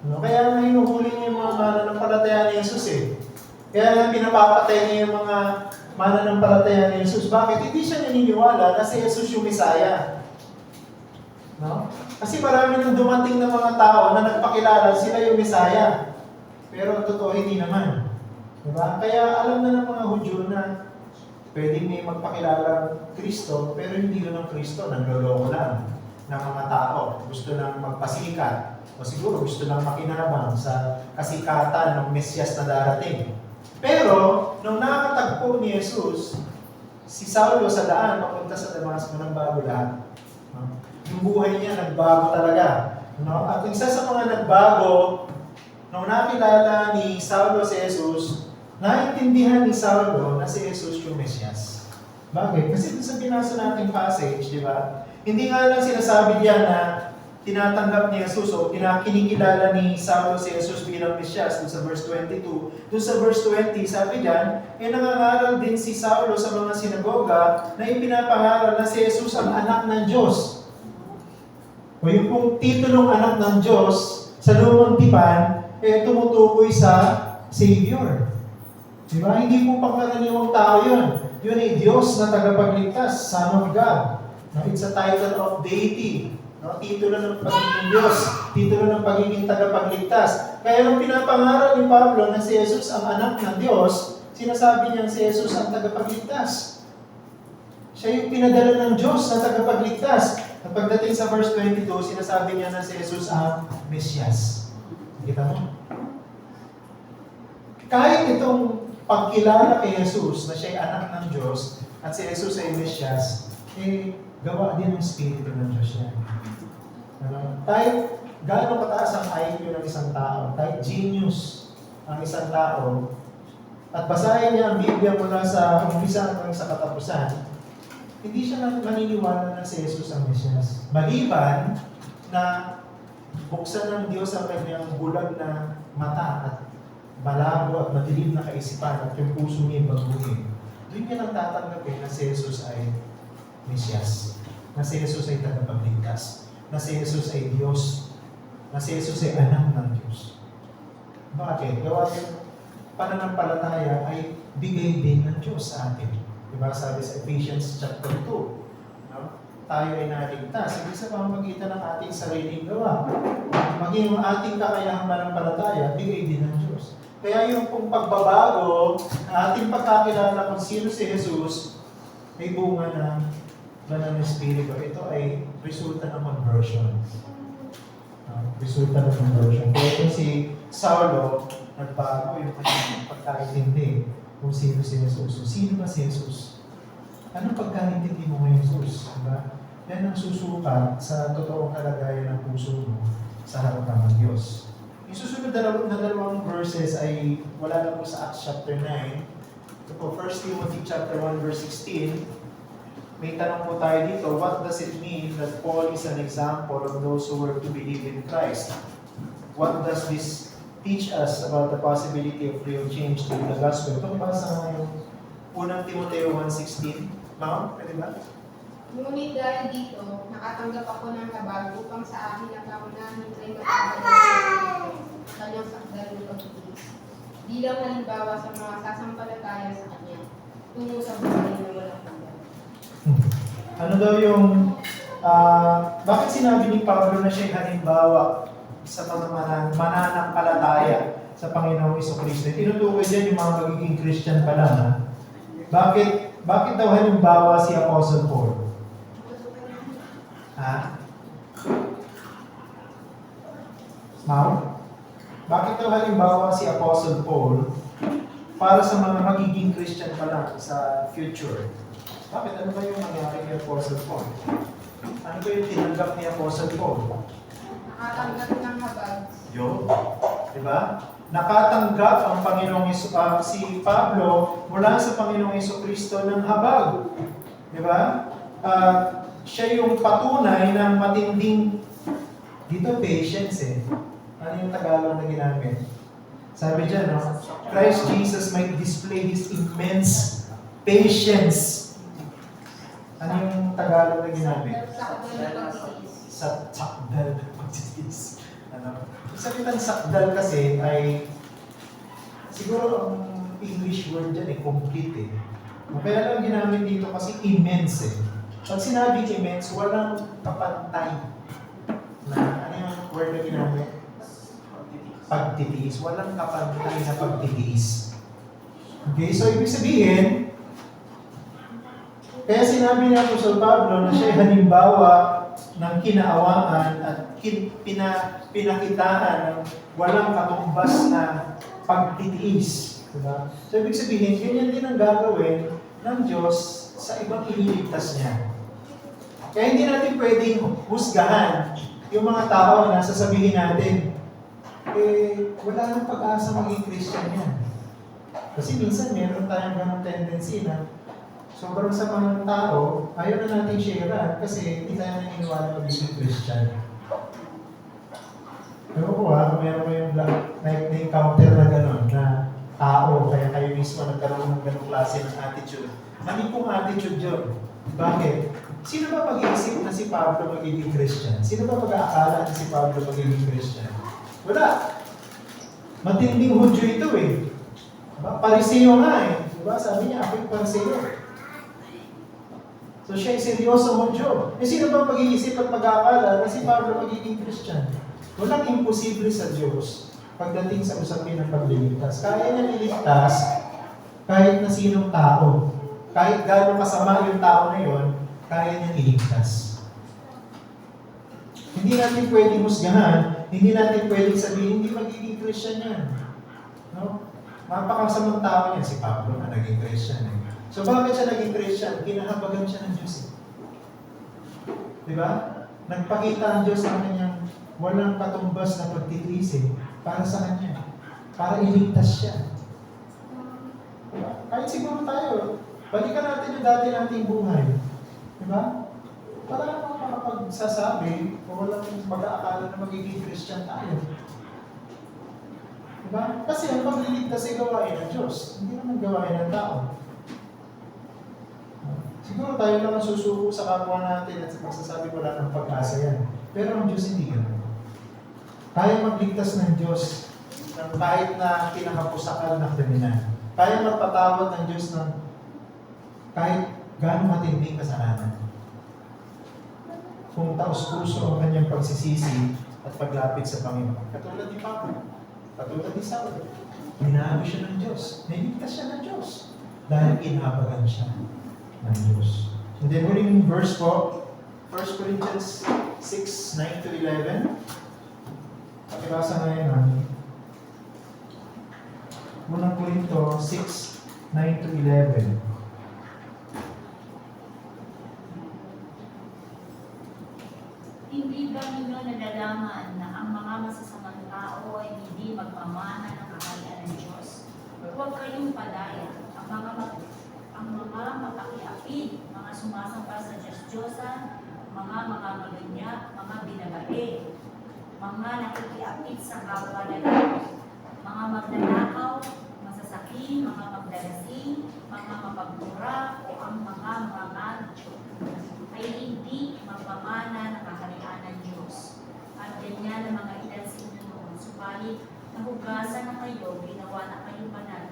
No? Kaya nga hinuhuli niya yung mga mananampalataya ni Jesus eh. Kaya nga pinapapatay niya yung mga mananampalataya ni Jesus. Bakit? Hindi siya naniniwala na si Jesus yung Messiah. No? Kasi marami nang dumating na mga tao na nagpakilala sila yung Messiah. Pero ang totoo, hindi naman. Diba? Kaya alam na ng mga Hudyo na pwedeng may magpakilala Kristo, pero hindi yun ang Kristo, nanloloko lang ng mga tao. Gusto lang magpasikat. O siguro gusto lang makinabang sa kasikatan ng Mesyas na darating. Pero, nung nakatagpo ni Jesus, si Saulo sa daan, papunta sa Damasco ng bago lahat. No? Yung buhay niya nagbago talaga. No? At isa sa mga nagbago, nung nakilala ni Saulo si Jesus, naintindihan ni Saulo na si Jesus yung Mesyas. Bakit? Kasi sa binasa nating passage, di ba? Hindi nga lang sinasabi niya na tinatanggap ni Jesus o kinikilala ni Saulo si Jesus bilang Mesyas dun sa verse 22. Dun sa verse 20, sabi diyan, nangangaral din si Saulo sa mga sinagoga na ipinapangaral na si Jesus ang anak ng Diyos. O yung pong titulong anak ng Diyos sa lumang tipan, tumutukoy sa Savior. Diba? Hindi po pangkaraniwang tao yun. Yun ay Diyos na tagapagligtas, Son of God. No, it's a title of deity. No, titulo ng pagiging Diyos, titulo ng pagiging tagapagligtas. Kaya nung pinapangaral ni Pablo na si Jesus ang anak ng Diyos, sinasabi niya si Jesus ang tagapagligtas. Siya yung pinadala ng Diyos na tagapagligtas. At pagdating sa verse 22, sinasabi niya na si Jesus ang Mesyas. Kita mo? Kahit itong pagkilala kay Jesus na siya ay anak ng Diyos at si Jesus ay Mesyas, gawa din ng Espiritu ng Diyos yan. Kahit gaano kataas ang IQ ng isang tao, kahit genius ang isang tao, at basahin niya ang Biblia mula sa umpisa hanggang sa katapusan, hindi siya maniniwala na si Jesus ang Mesyas. Maliban na buksan ng Diyos ang kanyang bulag na mata at malabo at madilim na kaisipan at yung puso niya baguhin. Doon niya lang tatanggapin na si Jesus ay Mesyas, na si Jesus ay tagapagligtas, na si Jesus ay Diyos, na si Jesus ay anak ng Diyos. Bakit? Gawa yung pananampalataya ay bigay din ng Diyos sa atin. Diba sabi sa Ephesians chapter 2, no? Tayo ay naligtas, hindi sa pamamagitan ng ating sariling gawa. Maging yung ating kakayahang manampalataya, bigay din ng Diyos. Kaya yung pong pagbabago, na ating pagkakilala kung sino si Jesus, may bunga na banal na Espiritu. Ito ay resulta ng conversion. Resulta ng conversion. Kaya kung si Saulo, nagbago yung kanyang pagkaintindi kung sino si Jesus. So, sino ba si Jesus? Anong pagkaintindi mo kay Jesus? Diba? Yan ang susukat sa totoong kalagayan ng puso mo sa harapan ng Diyos. Yung susunod na dalawang verses ay wala na po sa Acts chapter 9. Ito po, 1 Timothy chapter 1 verse 16. May tanong po tayo dito, what does it mean that Paul is an example of those who were to believe in Christ? What does this teach us about the possibility of real change through the gospel? Ito basa nga yung unang Timoteo 1:16. Ma'am, pwede ba? Ngunit dahil dito, nakatanggap ako ng habag upang sa akin ang kamunahin ay matagalan sa kanyang sakdal ng pagtiis. Bilang halimbawa sa mga sasampalataya sa kanya, tungo sa buhay na walang hanggan. Ano daw yung, bakit sinabi ni Pablo na siya halimbawa sa mga mananampalataya sa Panginoong Jesucristo? Tinutukoy dyan yung mga magiging Christian pa lang. Ha? Bakit daw halimbawa si Apostle Paul? Ha? Ma'am? Bakit daw halimbawa si Apostle Paul para sa mga magiging Christian pa lang sa future? Bakit? Ano ba yung nangyari kay Apostle Paul? Ano ba yung tinanggap ni Apostle Paul? Nakatanggap ng habag. Yun. Diba? Nakatanggap ang Panginoong si Pablo mula sa Panginoong Jesucristo ng habag. Diba? Siya yung patunay ng matinding Dito, patience eh. Ano yung Tagalog na ginamit? Sabi dyan, no? Christ Jesus might display His immense patience. Ano yung Tagalog na ginamit? Sakdal ng pagtitiis. Sa sakdal ng pagtitiis. Ano? Yung salitang sakdal kasi ay siguro ang English word dyan complete eh. Kaya lang ginamit dito kasi immense eh. Pag sinabi immense, walang kapantay na ano yung word na ginamit? Pagtitiis. Walang kapantay na pagtitiis. Okay, so ibig sabihin, kaya sinabi ni Apostol Pablo na siya ay halimbawa ng kinaawaan at pinakitaan ng walang katumbas na pagtitiis. Diba? So, ibig sabihin, ganyan din ang gagawin ng Diyos sa ibang iniligtas niya. Kaya hindi natin pwedeng husgahan yung mga tao na sasabihin natin, wala nang pag-asa maging Christian yan. Kasi minsan meron tayong ganong tendency na sobrang sama ng tao, ayaw na natin sharean kasi hindi tayo naniniwala magiging Christian. Ewan ko kung meron kayong na-encounter na gano'n na tao, kaya kayo mismo nagkaroon ng ganong klase ng attitude. Ano pong attitude yun? Bakit? Sino ba mag-iisip na si Pablo magiging Christian? Sino ba mag-aakala na si Pablo magiging Christian? Wala. Matinding Hudyo ito eh. Pariseo nga eh. Diba? Sabi niya, ako yung Pariseo. So siya ay seryoso Hudyo. Sino ba mag-iisip at mag-aakala na si Pablo magiging Christian? Walang imposible sa Diyos pagdating sa usapin ng pagliligtas. Kaya niya iligtas kahit na sinong tao. Kahit gano'ng kasama yung tao na yon, kaya niya iligtas. Hindi natin pwedeng husgahan, hindi natin pwedeng sabihin, hindi magiging Christian yan. No? Napakasamang tao niya, si Pablo na naging Christian. Eh. So bakit siya naging Christian? Kinahabagan siya ng Diyos. Eh. Diba? Nagpakita ang Diyos ng kanyang walang katumbas na pagtitiis eh, para sa kanya. Para iligtas siya. Diba? Kahit siguro tayo, balikan natin yung dati nating buhay. Diba? Para naman makapagsasabi o walang mag-aakala na magiging Christian tayo. Diba? Kasi ang pagliligtas ay gawain ng Diyos. Hindi naman gawain ng tao. Siguro tayo lang ang susuko sa kapwa natin at magsasabi wala ng pag-asa yan. Pero ang Diyos hindi ganun. Kaya magligtas ng Diyos ng kahit na pinakapusakal na kriminal. Kaya magpatawad ng Diyos ng kahit gaano matinding kasalanan. Kung taos-puso ang kanyang pagsisisi at paglapit sa Panginoon. Katulad ni Pablo, katulad ni Saul, hinahabi siya ng Diyos. Niligtas siya ng Diyos. Dahil inabagan siya ng Diyos. And then huling verse po, 1 Corinthians 6, 9 to 11. Pakibasa ngayon namin. Unang Korinto 6, 9 to 11. Hindi ba ninyo nalalaman na ang mga masasamang tao ay hindi magmamana ng kaharian ng Diyos? Huwag kayong padaya. Ang mga mapakiapid, mga sumasamba sa Diyos-Diyosan, mga magaganya, mga binabae, mga nakikiapid sa kapwa lalaki, mga magnanakaw, masasaki, mga magdalasing, mga mapagmura, o ang mga mangadyo, ay hindi magmamana ng kaharian ng Diyos. At ganyan ang mga ilan sa inyo noon, subalit nahugasan na kayo, ginawa na kayo banal,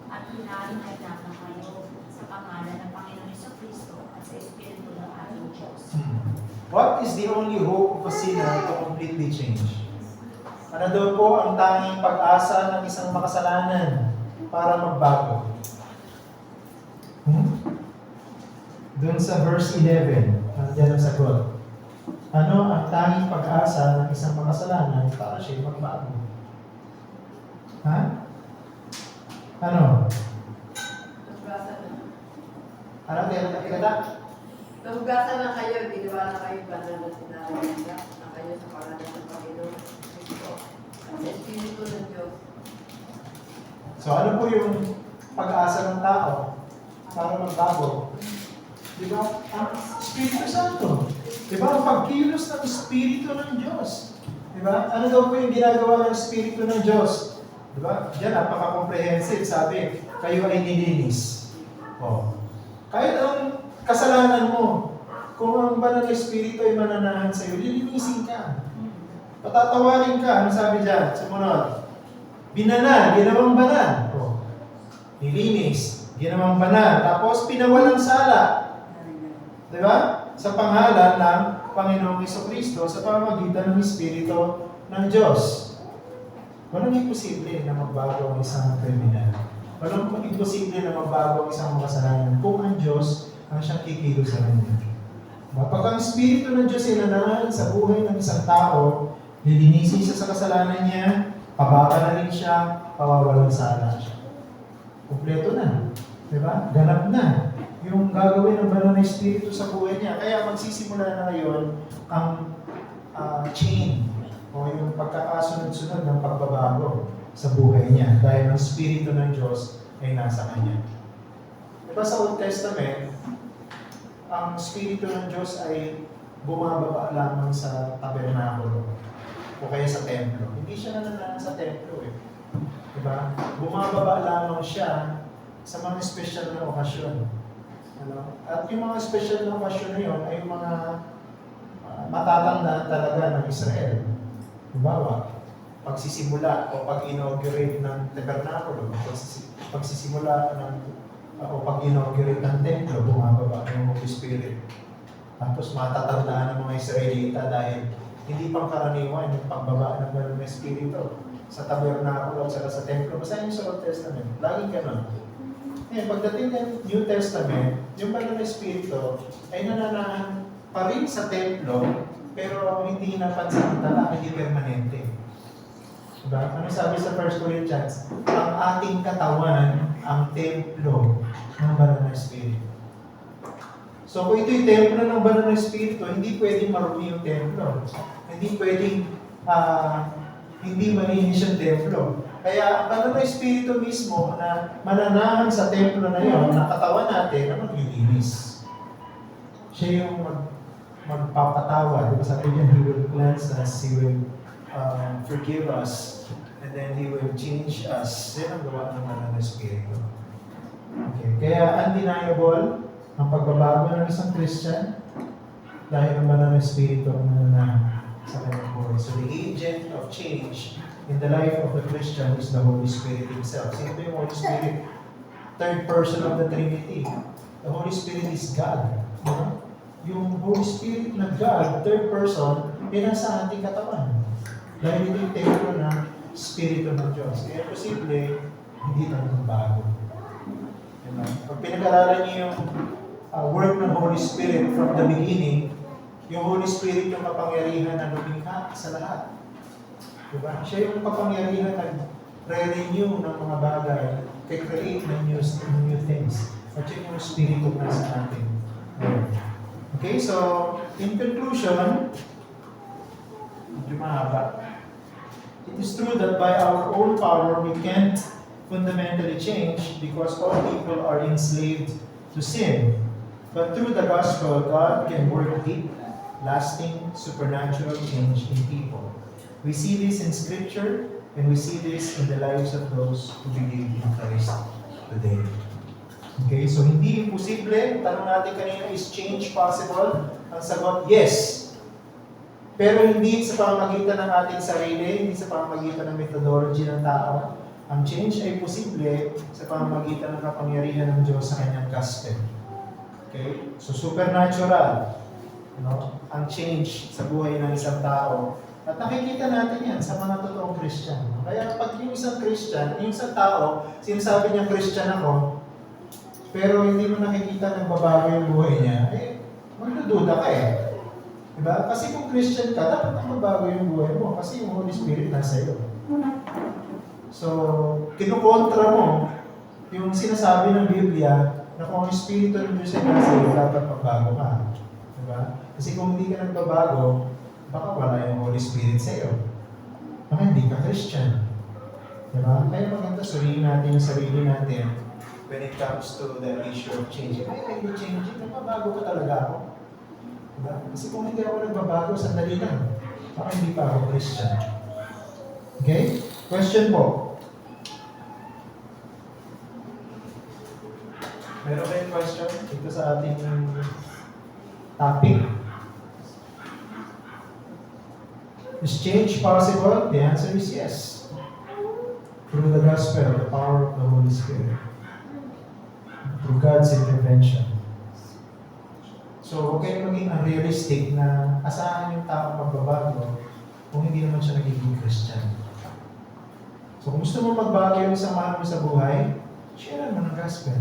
at hinahinay na kayo sa pangalan ng Panginoon Jesucristo at sa Espiritu ng ating Diyos. What is the only hope of a sinner to completely change? Ano daw po ang tanging pag-asa ng isang makasalanan para magbago? Doon sa verse 11, nandiyan ang sagot. Ano ang tanging pag-asa ng isang makasalanan para siya magbago? Ha? Ano? Ano tayo nakikita? Nahugasan na kayo, ginawa na kayo banal na sinabi na kayo sa pangalan ng Panginoon Kristo at sa Espiritu ng Diyos. So ano po yung pag-asa ng tao para magbago? Di ba? Ang Espiritu Santo. Di ba? Ang pagkilos ng Espiritu ng Diyos. Di ba? Ano daw po yung ginagawa ng Espiritu ng Diyos? Di ba? Diyan, napaka-comprehensive. Sabi, kayo ay nilinis. Oh. Kahit ang kasalanan mo, kung ang banal na Espiritu ay mananahan sa iyo, lilinisin ka. Patatawarin ka. Ano sabi dyan? Sumunod. Binanal, ginawang banal. Oh. Nilinis, ginawang banal. Tapos pinawalang sala. Di ba? Sa pangalan ng Panginoong Jesucristo sa pamamagitan ng Espiritu ng Diyos. Walang imposible na magbago ang isang kriminal. Walang imposible na magbago ang isang makasalanan kung ang Diyos ang siyang kikilos sa kanya. Pag ang Espiritu ng Diyos ay nananahan sa buhay ng isang tao, lilinisin siya sa kasalanan niya, pababanalin siya, pawawalan sala siya. Kompleto na. Diba? Ganap na yung gagawin ng banal na Espiritu sa buhay niya. Kaya magsisimula na ngayon ang chain o yung pagkakasunod-sunod ng pagbabago sa buhay niya dahil ang Espiritu ng Diyos ay nasa kanya. Diba sa Old Testament, ang Espiritu ng Diyos ay bumababa lamang sa tabernakulo o kaya sa templo. Hindi siya nananahan sa templo eh. Diba? Bumababa lamang siya sa mga special na okasyon. Ano? At yung mga special na okasyon na yun ay yung mga matatandaan talaga ng Israel. Halimbawa, pagsisimula o pag-inaugurate ng tabernakulo, pagsisimula ng o pag-inaugurate ng templo, bumababa ng Holy Spirit. Tapos matatandaan ng mga Israelita dahil hindi pang karaniwan yung pagbaba ng banal na Espiritu sa tabernakulo at sa templo. Basta yung sa Old Testament, laging ganun. Ngayon, pagdating ng New Testament, yung banal na Espiritu ay nananahan pa rin sa templo, pero hindi napansamantala, hindi permanente. Diba? Ano sabi sa 1 Corinthians? Ang ating katawan, ang templo ng banal na Espiritu. So kung ito'y templo ng banal na Espiritu, hindi pwedeng marumi yung templo. Hindi pwedeng hindi malinis yung templo. Kaya ang banal na Espiritu mismo na mananahan sa templo na yon, na katawan natin, na maglilinis. Siya yung magpapatawa. Diba sabi niya, He will cleanse us, He will forgive us, and then He will change us. Yan ang gawa ng banal na Espiritu. Okay. Kaya undeniable ang pagbabago ng isang Christian dahil ang banal na Espiritu ang nananahan sa kanyang buhay. So the agent of change in the life of the Christian is the Holy Spirit Himself. Sino ba yung Holy Spirit? Third person of the Trinity. The Holy Spirit is God. No? Yung Holy Spirit na God, third person, nasa ating katawan. Dahil ito yung templo ng Espiritu ng Diyos. Kaya posible, hindi na bago. Pag pinag-aralan niyo yung work ng Holy Spirit from the beginning, yung Holy Spirit yung kapangyarihan na lumikha sa lahat. Diba? Siya yung kapangyarihan na re-renew ng mga bagay, create ng new things. At yun yung Espiritu na sa atin. Okay, so in conclusion, medyo mahaba. It is true that by our own power we can't fundamentally change because all people are enslaved to sin. But through the gospel, God can work deep, lasting, supernatural change in people. We see this in Scripture, and we see this in the lives of those who believe in Christ today. Okay, so hindi imposible. Tanong natin kanina, is change possible? Ang sagot, yes. Pero hindi sa pamamagitan ng ating sarili, hindi sa pamamagitan ng methodology ng tao. Ang change ay posible sa pamamagitan ng kapangyarihan ng Diyos sa kanyang gospel. Okay? So supernatural, ang change sa buhay ng isang tao. At nakikita natin yan sa mga totoong Christian. Kaya pag yung isang Christian, yung isang tao, sinasabi niya Christian ako, pero hindi mo nakikita nagbabago yung buhay niya, magdududa ka eh. Diba? Kasi kung Christian ka, dapat magbabago yung buhay mo kasi yung Holy Spirit nasa iyo. So, kinukontra mo yung sinasabi ng Biblia na kung ang Espiritu ng Diyos ay nasa iyo, dapat magbago ka. Diba? Kasi kung hindi ka nagbabago, baka wala yung Holy Spirit sa iyo. Baka hindi ka Christian. Diba? Kaya maganda, suriin natin yung sarili natin when it comes to the issue of changing. Ay, hindi changing, nagbabago ka talaga ako. Diba? Kasi kung hindi ako nagbabago, sandali lang. baka hindi pa ako Christian. Okay? Question po. Meron kayong question dito sa ating topic? Is change possible? The answer is yes. Through the gospel, the power of the Holy Spirit. Through God's intervention. So, huwag kayong maging unrealistic na asahan yung tao magbabago kung hindi naman siya nagiging Christian. So, kung gusto mo magbago yung isang mahal mo sa buhay, share mo ng gospel.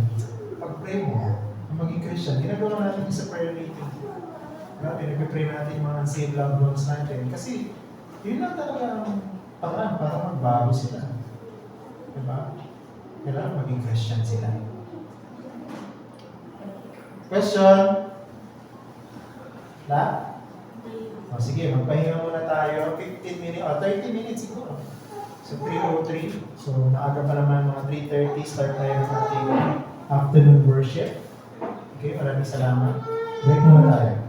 Pag-pray mo, na maging Christian. Ginagawa natin sa prayer meeting. Grabe, nag-pray natin yung mga unsaved loved ones natin. Kasi, yun lang talaga ang paraan para magbago sila. Diba? Kailangan maging Christian sila. Question? La? O sige, magpahinga muna tayo. 15 minutes, 30 minutes siguro. So 3:03. So maaga pa naman mga 3:30. Start tayo ng ating afternoon worship. Okay, maraming salamat. Break muna tayo.